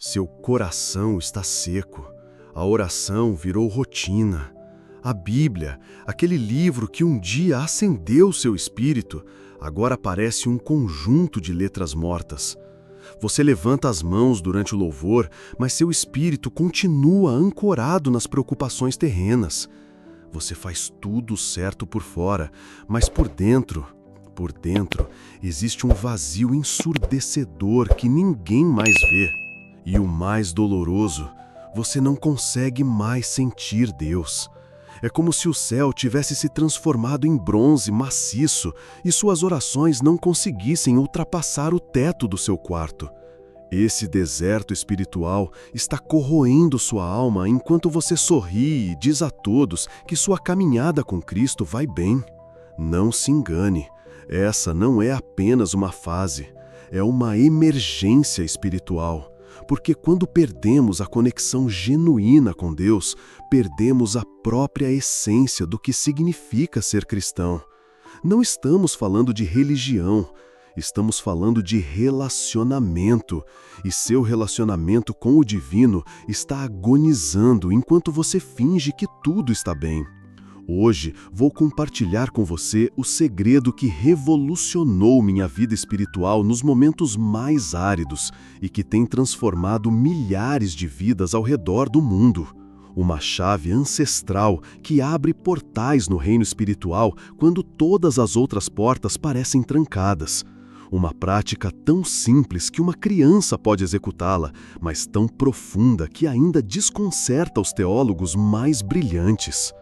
Seu coração está seco. A oração virou rotina. A Bíblia, aquele livro que um dia acendeu seu espírito, agora parece um conjunto de letras mortas. Você levanta as mãos durante o louvor, mas seu espírito continua ancorado nas preocupações terrenas. Você faz tudo certo por fora, mas por dentro, existe um vazio ensurdecedor que ninguém mais vê. E o mais doloroso, você não consegue mais sentir Deus. É como se o céu tivesse se transformado em bronze maciço e suas orações não conseguissem ultrapassar o teto do seu quarto. Esse deserto espiritual está corroendo sua alma enquanto você sorri e diz a todos que sua caminhada com Cristo vai bem. Não se engane, essa não é apenas uma fase, é uma emergência espiritual. Porque quando perdemos a conexão genuína com Deus, perdemos a própria essência do que significa ser cristão. Não estamos falando de religião, estamos falando de relacionamento. E seu relacionamento com o divino está agonizando enquanto você finge que tudo está bem. Hoje vou compartilhar com você o segredo que revolucionou minha vida espiritual nos momentos mais áridos e que tem transformado milhares de vidas ao redor do mundo. Uma chave ancestral que abre portais no reino espiritual quando todas as outras portas parecem trancadas. Uma prática tão simples que uma criança pode executá-la, mas tão profunda que ainda desconcerta os teólogos mais brilhantes.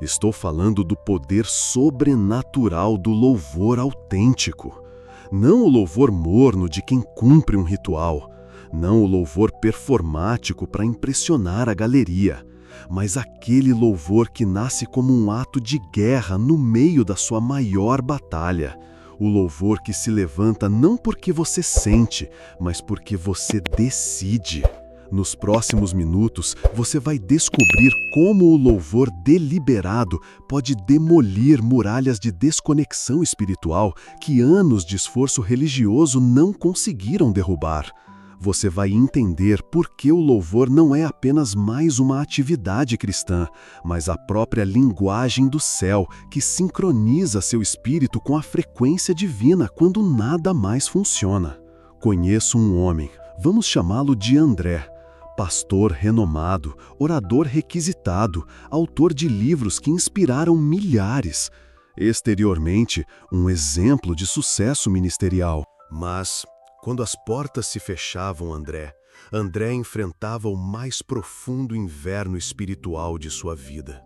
Estou falando do poder sobrenatural do louvor autêntico. Não o louvor morno de quem cumpre um ritual. Não o louvor performático para impressionar a galeria. Mas aquele louvor que nasce como um ato de guerra no meio da sua maior batalha. O louvor que se levanta não porque você sente, mas porque você decide. Nos próximos minutos, você vai descobrir como o louvor deliberado pode demolir muralhas de desconexão espiritual que anos de esforço religioso não conseguiram derrubar. Você vai entender por que o louvor não é apenas mais uma atividade cristã, mas a própria linguagem do céu que sincroniza seu espírito com a frequência divina quando nada mais funciona. Conheço um homem, vamos chamá-lo de André. Pastor renomado, orador requisitado, autor de livros que inspiraram milhares. Exteriormente, um exemplo de sucesso ministerial. Mas, quando as portas se fechavam, André enfrentava o mais profundo inverno espiritual de sua vida.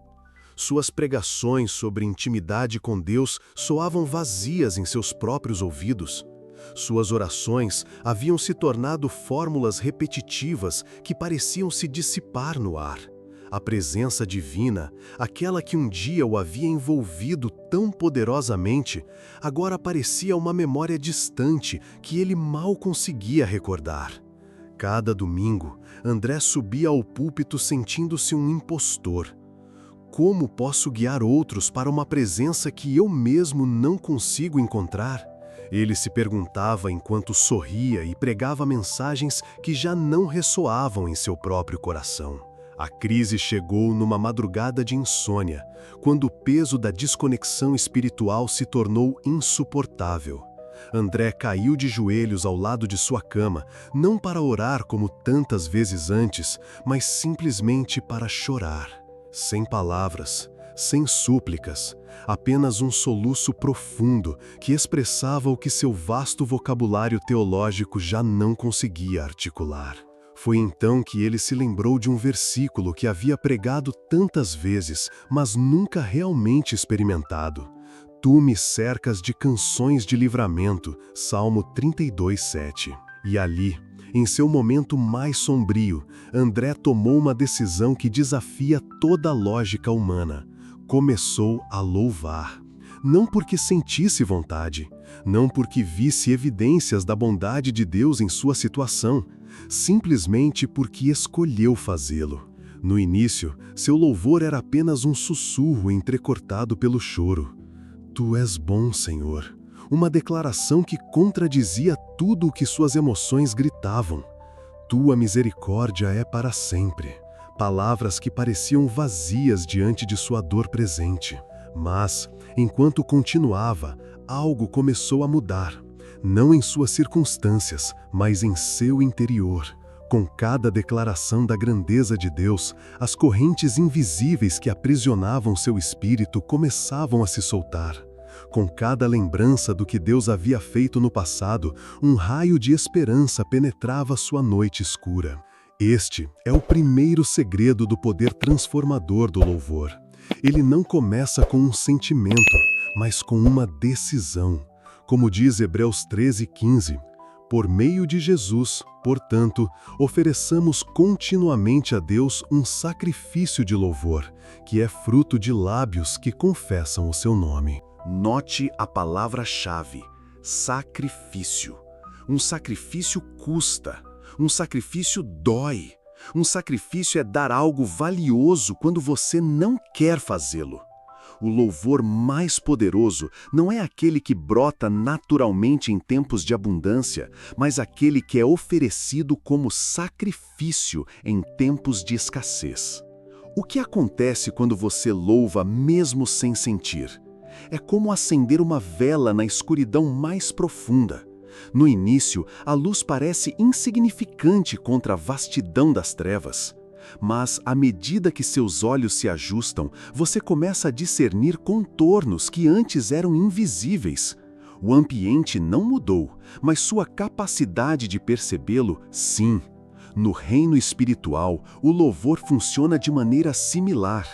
Suas pregações sobre intimidade com Deus soavam vazias em seus próprios ouvidos. Suas orações haviam se tornado fórmulas repetitivas que pareciam se dissipar no ar. A presença divina, aquela que um dia o havia envolvido tão poderosamente, agora parecia uma memória distante que ele mal conseguia recordar. Cada domingo, André subia ao púlpito sentindo-se um impostor. Como posso guiar outros para uma presença que eu mesmo não consigo encontrar? Ele se perguntava enquanto sorria e pregava mensagens que já não ressoavam em seu próprio coração. A crise chegou numa madrugada de insônia, quando o peso da desconexão espiritual se tornou insuportável. André caiu de joelhos ao lado de sua cama, não para orar como tantas vezes antes, mas simplesmente para chorar. Sem palavras, sem súplicas, apenas um soluço profundo que expressava o que seu vasto vocabulário teológico já não conseguia articular. Foi então que ele se lembrou de um versículo que havia pregado tantas vezes, mas nunca realmente experimentado. Tu me cercas de canções de livramento, Salmo 32:7. E ali, em seu momento mais sombrio, André tomou uma decisão que desafia toda a lógica humana. Começou a louvar. Não porque sentisse vontade, não porque visse evidências da bondade de Deus em sua situação, simplesmente porque escolheu fazê-lo. No início, seu louvor era apenas um sussurro entrecortado pelo choro. Tu és bom, Senhor. Uma declaração que contradizia tudo o que suas emoções gritavam. Tua misericórdia é para sempre. Palavras que pareciam vazias diante de sua dor presente. Mas, enquanto continuava, algo começou a mudar. Não em suas circunstâncias, mas em seu interior. Com cada declaração da grandeza de Deus, as correntes invisíveis que aprisionavam seu espírito começavam a se soltar. Com cada lembrança do que Deus havia feito no passado, um raio de esperança penetrava sua noite escura. Este é o primeiro segredo do poder transformador do louvor. Ele não começa com um sentimento, mas com uma decisão. Como diz Hebreus 13:15, por meio de Jesus, portanto, ofereçamos continuamente a Deus um sacrifício de louvor, que é fruto de lábios que confessam o seu nome. Note a palavra-chave: sacrifício. Um sacrifício custa, um sacrifício dói. Um sacrifício é dar algo valioso quando você não quer fazê-lo. O louvor mais poderoso não é aquele que brota naturalmente em tempos de abundância, mas aquele que é oferecido como sacrifício em tempos de escassez. O que acontece quando você louva mesmo sem sentir? É como acender uma vela na escuridão mais profunda. No início, a luz parece insignificante contra a vastidão das trevas. Mas, à medida que seus olhos se ajustam, você começa a discernir contornos que antes eram invisíveis. O ambiente não mudou, mas sua capacidade de percebê-lo, sim. No reino espiritual, o louvor funciona de maneira similar.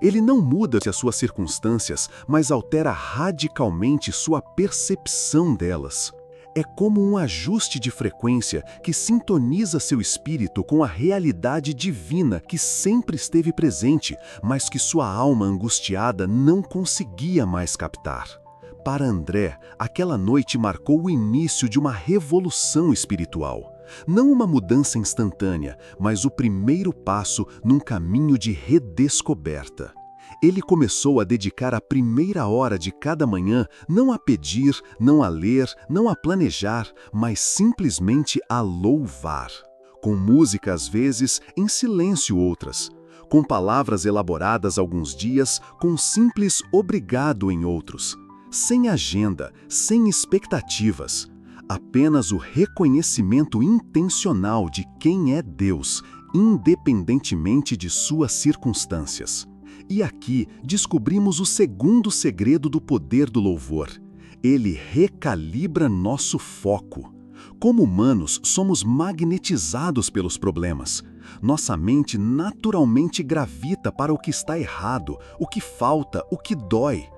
Ele não muda as suas circunstâncias, mas altera radicalmente sua percepção delas. É como um ajuste de frequência que sintoniza seu espírito com a realidade divina que sempre esteve presente, mas que sua alma angustiada não conseguia mais captar. Para André, aquela noite marcou o início de uma revolução espiritual. Não uma mudança instantânea, mas o primeiro passo num caminho de redescoberta. Ele começou a dedicar a primeira hora de cada manhã não a pedir, não a ler, não a planejar, mas simplesmente a louvar. Com música às vezes, em silêncio outras. Com palavras elaboradas alguns dias, com simples obrigado em outros. Sem agenda, sem expectativas. Apenas o reconhecimento intencional de quem é Deus, independentemente de suas circunstâncias. E aqui descobrimos o segundo segredo do poder do louvor. Ele recalibra nosso foco. Como humanos, somos magnetizados pelos problemas. Nossa mente naturalmente gravita para o que está errado, o que falta, o que dói.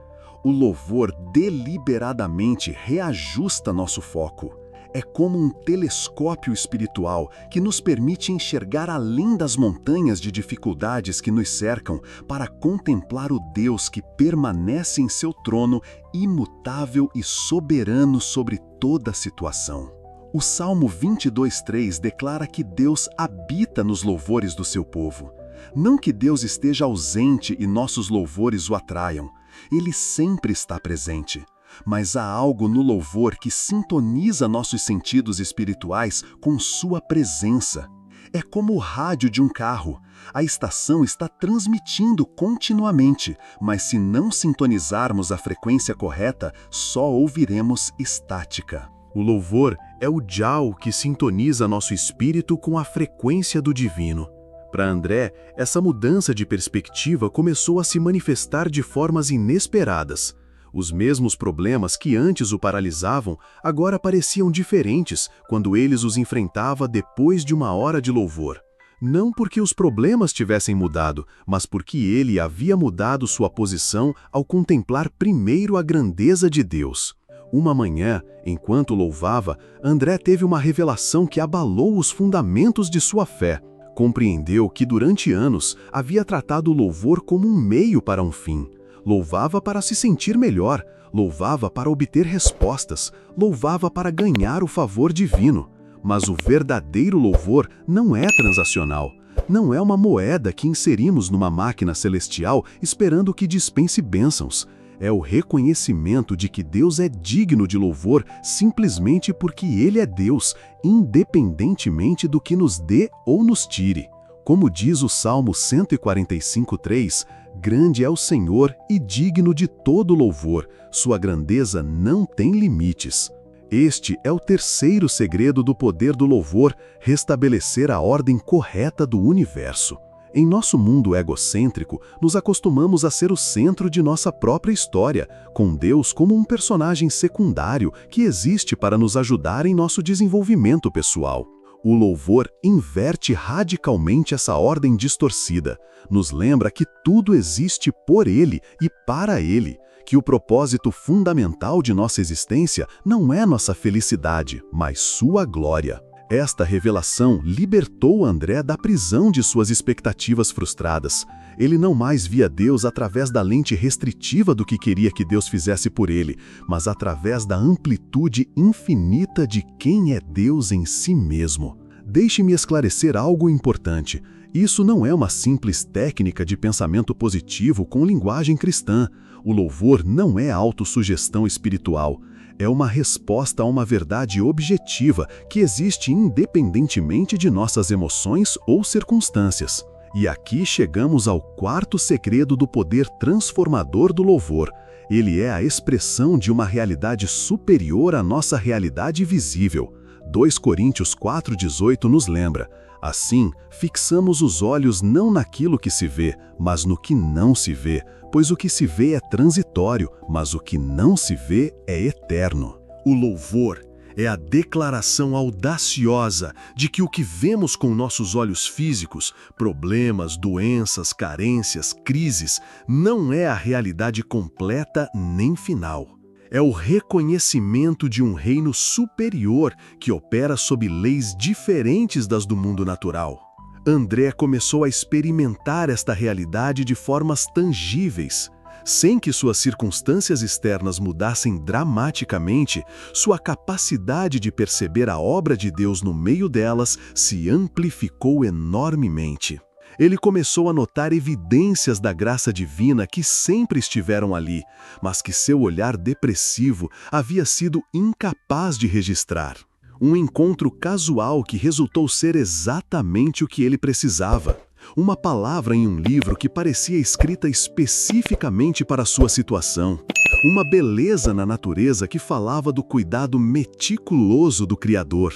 O louvor deliberadamente reajusta nosso foco. É como um telescópio espiritual que nos permite enxergar além das montanhas de dificuldades que nos cercam para contemplar o Deus que permanece em seu trono, imutável e soberano sobre toda a situação. O Salmo 22:3 declara que Deus habita nos louvores do seu povo. Não que Deus esteja ausente e nossos louvores o atraiam. Ele sempre está presente. Mas há algo no louvor que sintoniza nossos sentidos espirituais com sua presença. É como o rádio de um carro. A estação está transmitindo continuamente, mas se não sintonizarmos a frequência correta, só ouviremos estática. O louvor é o dial que sintoniza nosso espírito com a frequência do divino. Para André, essa mudança de perspectiva começou a se manifestar de formas inesperadas. Os mesmos problemas que antes o paralisavam agora pareciam diferentes quando eles os enfrentava depois de uma hora de louvor. Não porque os problemas tivessem mudado, mas porque ele havia mudado sua posição ao contemplar primeiro a grandeza de Deus. Uma manhã, enquanto louvava, André teve uma revelação que abalou os fundamentos de sua fé. Compreendeu que durante anos havia tratado o louvor como um meio para um fim. Louvava para se sentir melhor, louvava para obter respostas, louvava para ganhar o favor divino. Mas o verdadeiro louvor não é transacional. Não é uma moeda que inserimos numa máquina celestial esperando que dispense bênçãos. É o reconhecimento de que Deus é digno de louvor simplesmente porque Ele é Deus, independentemente do que nos dê ou nos tire. Como diz o Salmo 145:3, grande é o Senhor e digno de todo louvor, sua grandeza não tem limites. Este é o terceiro segredo do poder do louvor, restabelecer a ordem correta do universo. Em nosso mundo egocêntrico, nos acostumamos a ser o centro de nossa própria história, com Deus como um personagem secundário que existe para nos ajudar em nosso desenvolvimento pessoal. O louvor inverte radicalmente essa ordem distorcida, nos lembra que tudo existe por Ele e para Ele, que o propósito fundamental de nossa existência não é nossa felicidade, mas sua glória. Esta revelação libertou André da prisão de suas expectativas frustradas. Ele não mais via Deus através da lente restritiva do que queria que Deus fizesse por ele, mas através da amplitude infinita de quem é Deus em si mesmo. Deixe-me esclarecer algo importante. Isso não é uma simples técnica de pensamento positivo com linguagem cristã. O louvor não é autossugestão espiritual. É uma resposta a uma verdade objetiva que existe independentemente de nossas emoções ou circunstâncias. E aqui chegamos ao quarto segredo do poder transformador do louvor. Ele é a expressão de uma realidade superior à nossa realidade visível. 2 Coríntios 4,18 nos lembra: assim, fixamos os olhos não naquilo que se vê, mas no que não se vê, pois o que se vê é transitório, mas o que não se vê é eterno. O louvor é a declaração audaciosa de que o que vemos com nossos olhos físicos, problemas, doenças, carências, crises, não é a realidade completa nem final. É o reconhecimento de um reino superior que opera sob leis diferentes das do mundo natural. André começou a experimentar esta realidade de formas tangíveis. Sem que suas circunstâncias externas mudassem dramaticamente, sua capacidade de perceber a obra de Deus no meio delas se amplificou enormemente. Ele começou a notar evidências da graça divina que sempre estiveram ali, mas que seu olhar depressivo havia sido incapaz de registrar. Um encontro casual que resultou ser exatamente o que ele precisava. Uma palavra em um livro que parecia escrita especificamente para sua situação. Uma beleza na natureza que falava do cuidado meticuloso do Criador.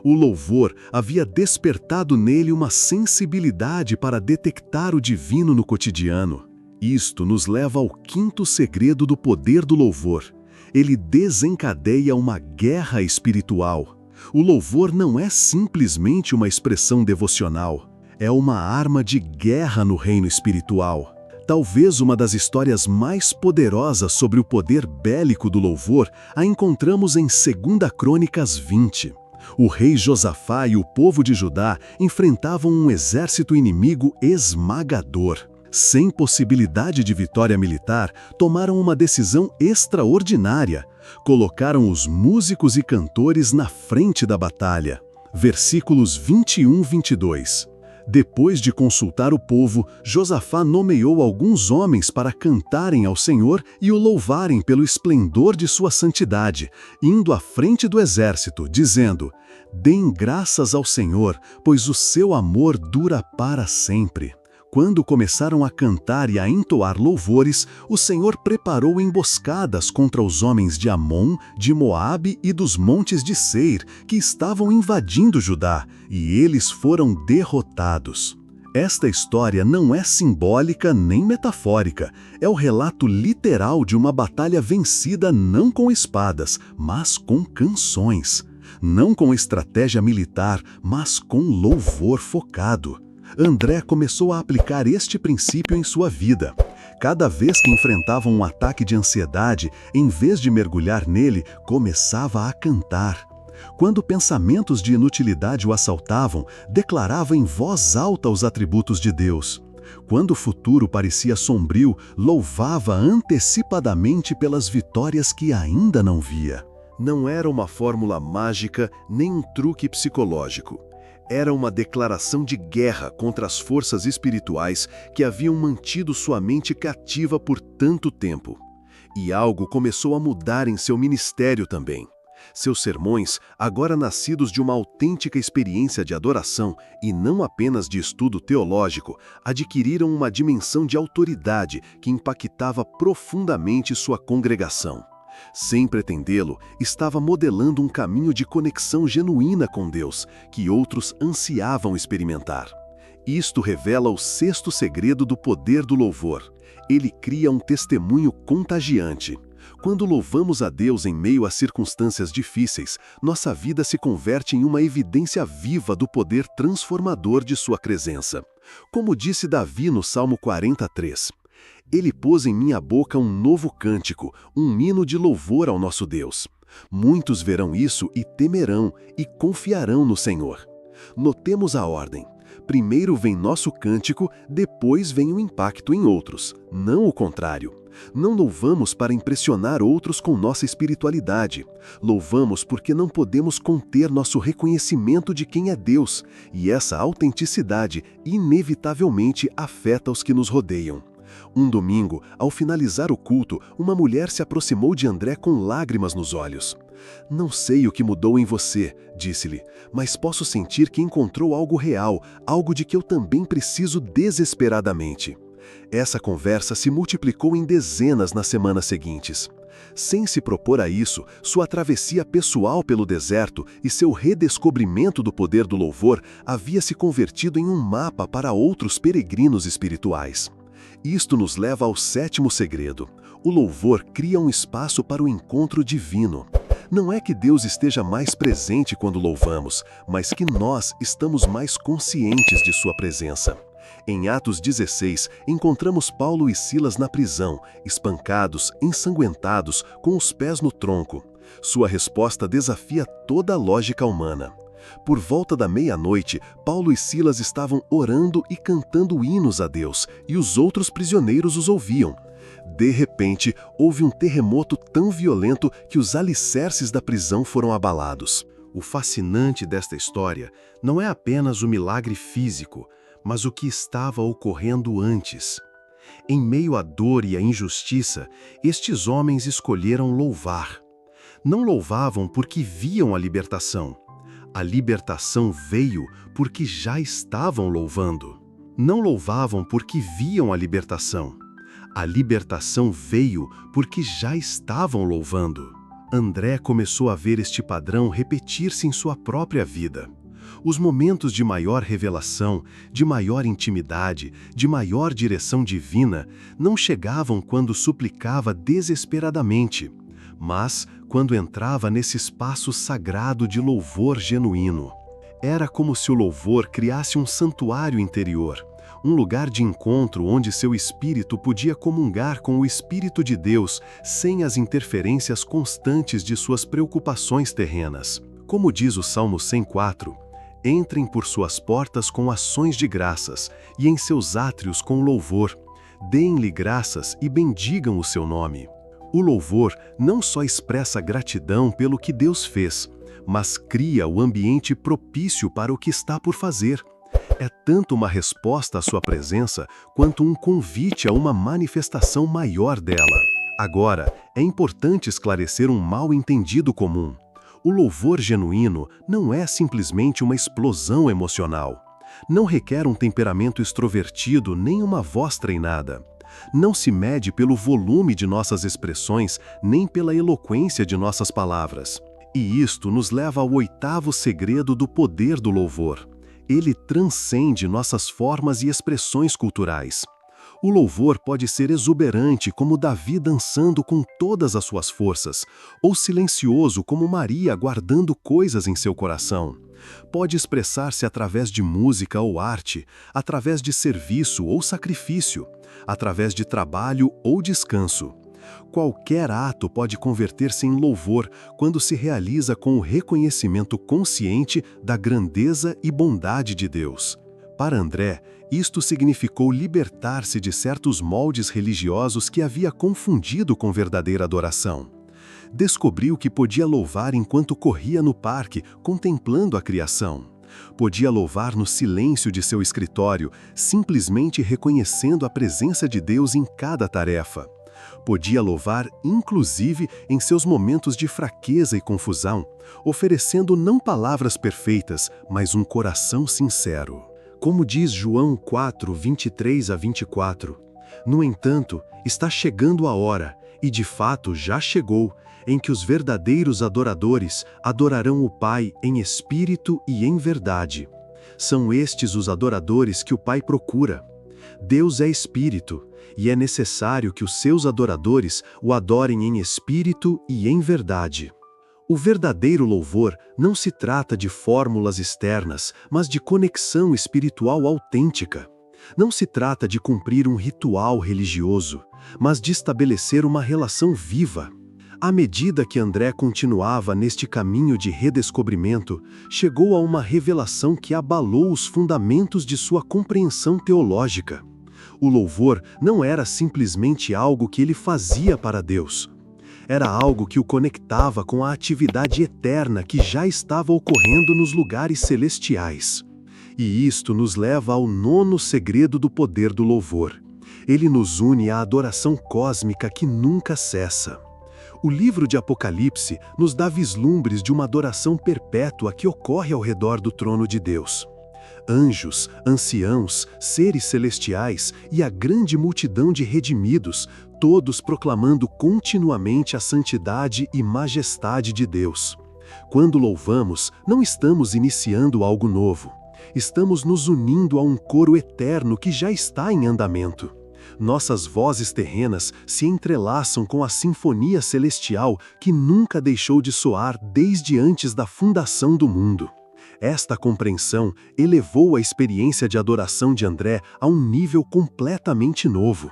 O louvor havia despertado nele uma sensibilidade para detectar o divino no cotidiano. Isto nos leva ao quinto segredo do poder do louvor. Ele desencadeia uma guerra espiritual. O louvor não é simplesmente uma expressão devocional. É uma arma de guerra no reino espiritual. Talvez uma das histórias mais poderosas sobre o poder bélico do louvor a encontramos em 2 Crônicas 20. O rei Josafá e o povo de Judá enfrentavam um exército inimigo esmagador. Sem possibilidade de vitória militar, tomaram uma decisão extraordinária. Colocaram os músicos e cantores na frente da batalha. Versículos 21 e 22. Depois de consultar o povo, Josafá nomeou alguns homens para cantarem ao Senhor e o louvarem pelo esplendor de sua santidade, indo à frente do exército, dizendo: "Deem graças ao Senhor, pois o seu amor dura para sempre." Quando começaram a cantar e a entoar louvores, o Senhor preparou emboscadas contra os homens de Amon, de Moabe e dos montes de Seir, que estavam invadindo Judá, e eles foram derrotados. Esta história não é simbólica nem metafórica, é o relato literal de uma batalha vencida não com espadas, mas com canções. Não com estratégia militar, mas com louvor focado. André começou a aplicar este princípio em sua vida. Cada vez que enfrentava um ataque de ansiedade, em vez de mergulhar nele, começava a cantar. Quando pensamentos de inutilidade o assaltavam, declarava em voz alta os atributos de Deus. Quando o futuro parecia sombrio, louvava antecipadamente pelas vitórias que ainda não via. Não era uma fórmula mágica nem um truque psicológico. Era uma declaração de guerra contra as forças espirituais que haviam mantido sua mente cativa por tanto tempo. E algo começou a mudar em seu ministério também. Seus sermões, agora nascidos de uma autêntica experiência de adoração e não apenas de estudo teológico, adquiriram uma dimensão de autoridade que impactava profundamente sua congregação. Sem pretendê-lo, estava modelando um caminho de conexão genuína com Deus, que outros ansiavam experimentar. Isto revela o sexto segredo do poder do louvor. Ele cria um testemunho contagiante. Quando louvamos a Deus em meio a circunstâncias difíceis, nossa vida se converte em uma evidência viva do poder transformador de sua presença. Como disse Davi no Salmo 43, Ele pôs em minha boca um novo cântico, um hino de louvor ao nosso Deus. Muitos verão isso e temerão, e confiarão no Senhor. Notemos a ordem. Primeiro vem nosso cântico, depois vem o impacto em outros, não o contrário. Não louvamos para impressionar outros com nossa espiritualidade. Louvamos porque não podemos conter nosso reconhecimento de quem é Deus, e essa autenticidade inevitavelmente afeta os que nos rodeiam. Um domingo, ao finalizar o culto, uma mulher se aproximou de André com lágrimas nos olhos. "Não sei o que mudou em você", disse-lhe, "mas posso sentir que encontrou algo real, algo de que eu também preciso desesperadamente." Essa conversa se multiplicou em dezenas nas semanas seguintes. Sem se propor a isso, sua travessia pessoal pelo deserto e seu redescobrimento do poder do louvor havia se convertido em um mapa para outros peregrinos espirituais. Isto nos leva ao sétimo segredo. O louvor cria um espaço para o encontro divino. Não é que Deus esteja mais presente quando louvamos, mas que nós estamos mais conscientes de sua presença. Em Atos 16, encontramos Paulo e Silas na prisão, espancados, ensanguentados, com os pés no tronco. Sua resposta desafia toda a lógica humana. Por volta da meia-noite, Paulo e Silas estavam orando e cantando hinos a Deus, e os outros prisioneiros os ouviam. De repente, houve um terremoto tão violento que os alicerces da prisão foram abalados. O fascinante desta história não é apenas o milagre físico, mas o que estava ocorrendo antes. Em meio à dor e à injustiça, estes homens escolheram louvar. Não louvavam porque viam a libertação. A libertação veio porque já estavam louvando. Não louvavam porque viam a libertação. A libertação veio porque já estavam louvando. André começou a ver este padrão repetir-se em sua própria vida. Os momentos de maior revelação, de maior intimidade, de maior direção divina, não chegavam quando suplicava desesperadamente, mas quando entrava nesse espaço sagrado de louvor genuíno. Era como se o louvor criasse um santuário interior, um lugar de encontro onde seu espírito podia comungar com o Espírito de Deus sem as interferências constantes de suas preocupações terrenas. Como diz o Salmo 104, entrem por suas portas com ações de graças e em seus átrios com louvor. Deem-lhe graças e bendigam o seu nome. O louvor não só expressa gratidão pelo que Deus fez, mas cria o ambiente propício para o que está por fazer. É tanto uma resposta à sua presença, quanto um convite a uma manifestação maior dela. Agora, é importante esclarecer um mal-entendido comum. O louvor genuíno não é simplesmente uma explosão emocional. Não requer um temperamento extrovertido nem uma voz treinada. Não se mede pelo volume de nossas expressões, nem pela eloquência de nossas palavras. E isto nos leva ao oitavo segredo do poder do louvor. Ele transcende nossas formas e expressões culturais. O louvor pode ser exuberante como Davi dançando com todas as suas forças, ou silencioso como Maria guardando coisas em seu coração. Pode expressar-se através de música ou arte, através de serviço ou sacrifício, através de trabalho ou descanso. Qualquer ato pode converter-se em louvor quando se realiza com o reconhecimento consciente da grandeza e bondade de Deus. Para André, isto significou libertar-se de certos moldes religiosos que havia confundido com verdadeira adoração. Descobriu que podia louvar enquanto corria no parque, contemplando a criação. Podia louvar no silêncio de seu escritório, simplesmente reconhecendo a presença de Deus em cada tarefa. Podia louvar inclusive em seus momentos de fraqueza e confusão, oferecendo não palavras perfeitas, mas um coração sincero. Como diz João 4, 23 a 24, no entanto, está chegando a hora, e de fato já chegou, em que os verdadeiros adoradores adorarão o Pai em espírito e em verdade. São estes os adoradores que o Pai procura. Deus é espírito, e é necessário que os seus adoradores o adorem em espírito e em verdade. O verdadeiro louvor não se trata de fórmulas externas, mas de conexão espiritual autêntica. Não se trata de cumprir um ritual religioso, mas de estabelecer uma relação viva. À medida que André continuava neste caminho de redescobrimento, chegou a uma revelação que abalou os fundamentos de sua compreensão teológica. O louvor não era simplesmente algo que ele fazia para Deus. Era algo que o conectava com a atividade eterna que já estava ocorrendo nos lugares celestiais. E isto nos leva ao 9º segredo do poder do louvor. Ele nos une à adoração cósmica que nunca cessa. O livro de Apocalipse nos dá vislumbres de uma adoração perpétua que ocorre ao redor do trono de Deus. Anjos, anciãos, seres celestiais e a grande multidão de redimidos, todos proclamando continuamente a santidade e majestade de Deus. Quando louvamos, não estamos iniciando algo novo. Estamos nos unindo a um coro eterno que já está em andamento. Nossas vozes terrenas se entrelaçam com a sinfonia celestial que nunca deixou de soar desde antes da fundação do mundo. Esta compreensão elevou a experiência de adoração de André a um nível completamente novo.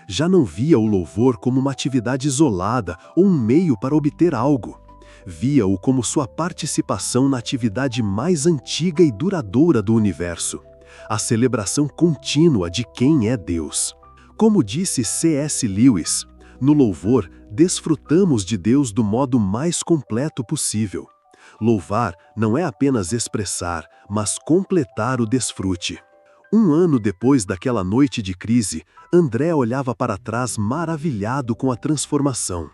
Já não via o louvor como uma atividade isolada ou um meio para obter algo. Via-o como sua participação na atividade mais antiga e duradoura do universo, a celebração contínua de quem é Deus. Como disse C.S. Lewis, no louvor, desfrutamos de Deus do modo mais completo possível. Louvar não é apenas expressar, mas completar o desfrute. 1 ano depois daquela noite de crise, André olhava para trás maravilhado com a transformação.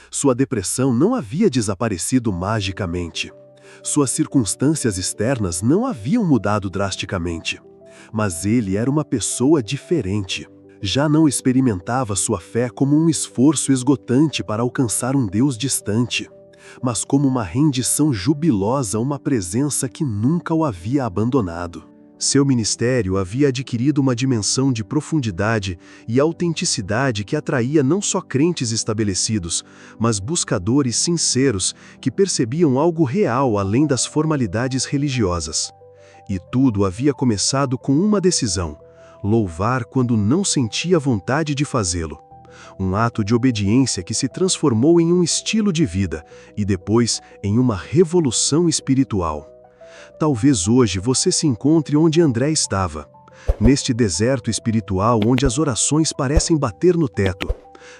Sua depressão não havia desaparecido magicamente. Suas circunstâncias externas não haviam mudado drasticamente. Mas ele era uma pessoa diferente. Já não experimentava sua fé como um esforço esgotante para alcançar um Deus distante, mas como uma rendição jubilosa a uma presença que nunca o havia abandonado. Seu ministério havia adquirido uma dimensão de profundidade e autenticidade que atraía não só crentes estabelecidos, mas buscadores sinceros que percebiam algo real além das formalidades religiosas. E tudo havia começado com uma decisão: louvar quando não sentia vontade de fazê-lo. Um ato de obediência que se transformou em um estilo de vida e depois em uma revolução espiritual. Talvez hoje você se encontre onde André estava, neste deserto espiritual onde as orações parecem bater no teto,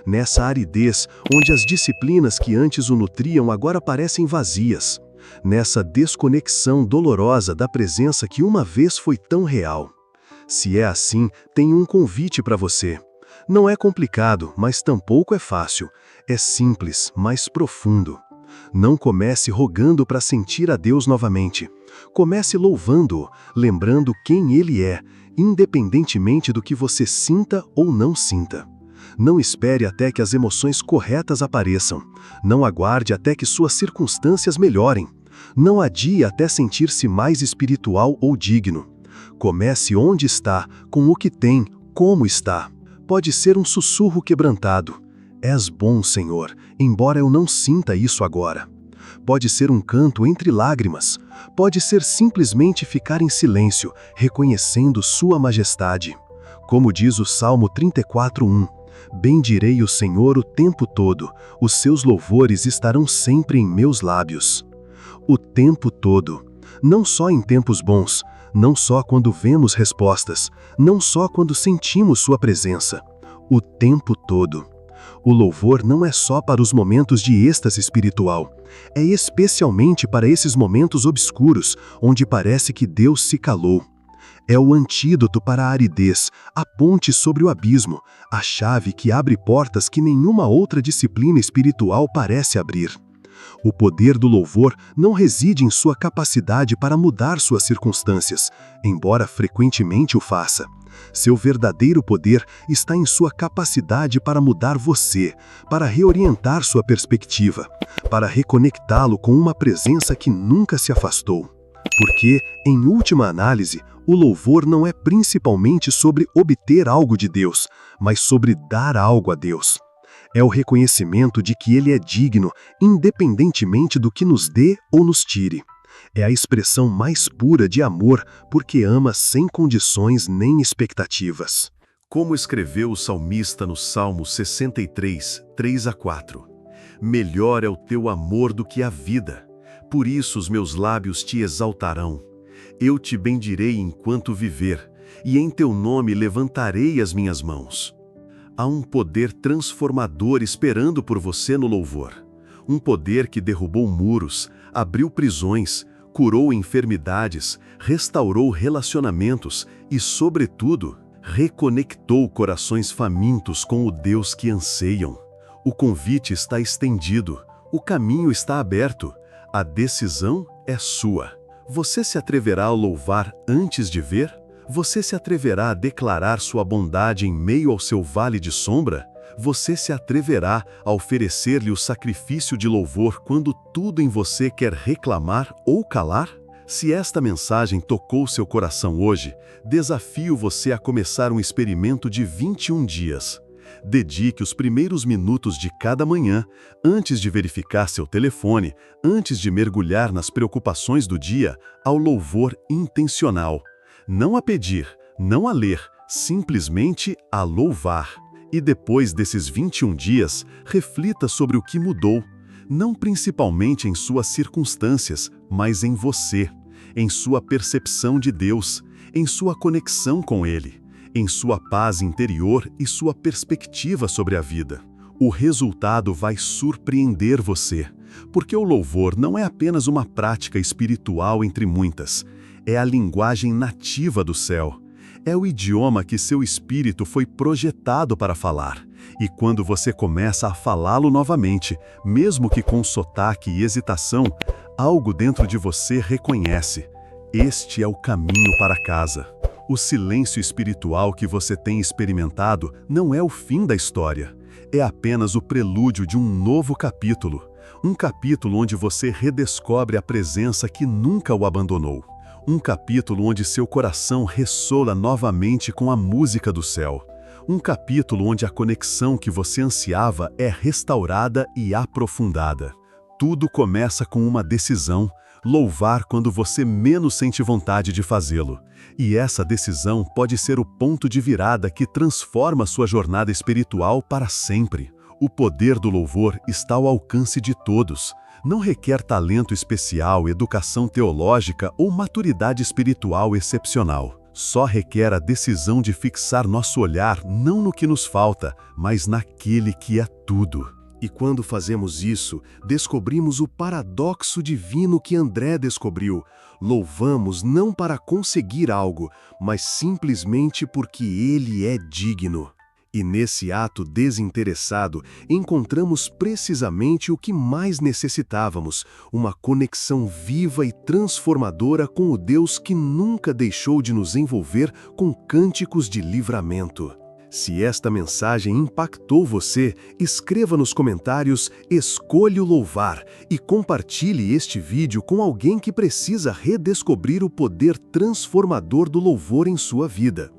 nessa aridez onde as disciplinas que antes o nutriam agora parecem vazias, nessa desconexão dolorosa da presença que uma vez foi tão real. Se é assim, tenho um convite para você. Não é complicado, mas tampouco é fácil. É simples, mas profundo. Não comece rogando para sentir a Deus novamente. Comece louvando-o, lembrando quem Ele é, independentemente do que você sinta ou não sinta. Não espere até que as emoções corretas apareçam. Não aguarde até que suas circunstâncias melhorem. Não adie até sentir-se mais espiritual ou digno. Comece onde está, com o que tem, como está. Pode ser um sussurro quebrantado. És bom, Senhor, embora eu não sinta isso agora. Pode ser um canto entre lágrimas. Pode ser simplesmente ficar em silêncio, reconhecendo sua majestade. Como diz o Salmo 34:1, bendirei o Senhor o tempo todo, os seus louvores estarão sempre em meus lábios. O tempo todo. Não só em tempos bons, não só quando vemos respostas, não só quando sentimos sua presença. O tempo todo. O louvor não é só para os momentos de êxtase espiritual. É especialmente para esses momentos obscuros, onde parece que Deus se calou. É o antídoto para a aridez, a ponte sobre o abismo, a chave que abre portas que nenhuma outra disciplina espiritual parece abrir. O poder do louvor não reside em sua capacidade para mudar suas circunstâncias, embora frequentemente o faça. Seu verdadeiro poder está em sua capacidade para mudar você, para reorientar sua perspectiva, para reconectá-lo com uma presença que nunca se afastou. Porque, em última análise, o louvor não é principalmente sobre obter algo de Deus, mas sobre dar algo a Deus. É o reconhecimento de que Ele é digno, independentemente do que nos dê ou nos tire. É a expressão mais pura de amor, porque ama sem condições nem expectativas. Como escreveu o salmista no Salmo 63, 3-4. Melhor é o teu amor do que a vida, por isso os meus lábios te exaltarão. Eu te bendirei enquanto viver, e em teu nome levantarei as minhas mãos. Há um poder transformador esperando por você no louvor. Um poder que derrubou muros, abriu prisões, curou enfermidades, restaurou relacionamentos e, sobretudo, reconectou corações famintos com o Deus que anseiam. O convite está estendido, o caminho está aberto, a decisão é sua. Você se atreverá a louvar antes de ver? Você se atreverá a declarar sua bondade em meio ao seu vale de sombra? Você se atreverá a oferecer-lhe o sacrifício de louvor quando tudo em você quer reclamar ou calar? Se esta mensagem tocou seu coração hoje, desafio você a começar um experimento de 21 dias. Dedique os primeiros minutos de cada manhã, antes de verificar seu telefone, antes de mergulhar nas preocupações do dia, ao louvor intencional. Não a pedir, não a ler, simplesmente a louvar. E depois desses 21 dias, reflita sobre o que mudou, não principalmente em suas circunstâncias, mas em você, em sua percepção de Deus, em sua conexão com Ele, em sua paz interior e sua perspectiva sobre a vida. O resultado vai surpreender você, porque o louvor não é apenas uma prática espiritual entre muitas, é a linguagem nativa do céu. É o idioma que seu espírito foi projetado para falar. E quando você começa a falá-lo novamente, mesmo que com sotaque e hesitação, algo dentro de você reconhece: este é o caminho para casa. O silêncio espiritual que você tem experimentado não é o fim da história. É apenas o prelúdio de um novo capítulo. Um capítulo onde você redescobre a presença que nunca o abandonou. Um capítulo onde seu coração ressoa novamente com a música do céu. Um capítulo onde a conexão que você ansiava é restaurada e aprofundada. Tudo começa com uma decisão: louvar quando você menos sente vontade de fazê-lo. E essa decisão pode ser o ponto de virada que transforma sua jornada espiritual para sempre. O poder do louvor está ao alcance de todos. Não requer talento especial, educação teológica ou maturidade espiritual excepcional. Só requer a decisão de fixar nosso olhar não no que nos falta, mas naquele que é tudo. E quando fazemos isso, descobrimos o paradoxo divino que André descobriu. Louvamos não para conseguir algo, mas simplesmente porque Ele é digno. E nesse ato desinteressado, encontramos precisamente o que mais necessitávamos: uma conexão viva e transformadora com o Deus que nunca deixou de nos envolver com cânticos de livramento. Se esta mensagem impactou você, escreva nos comentários "Escolho louvar" e compartilhe este vídeo com alguém que precisa redescobrir o poder transformador do louvor em sua vida.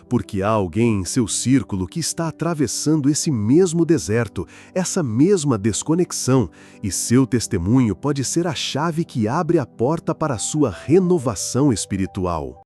Porque há alguém em seu círculo que está atravessando esse mesmo deserto, essa mesma desconexão, e seu testemunho pode ser a chave que abre a porta para a sua renovação espiritual.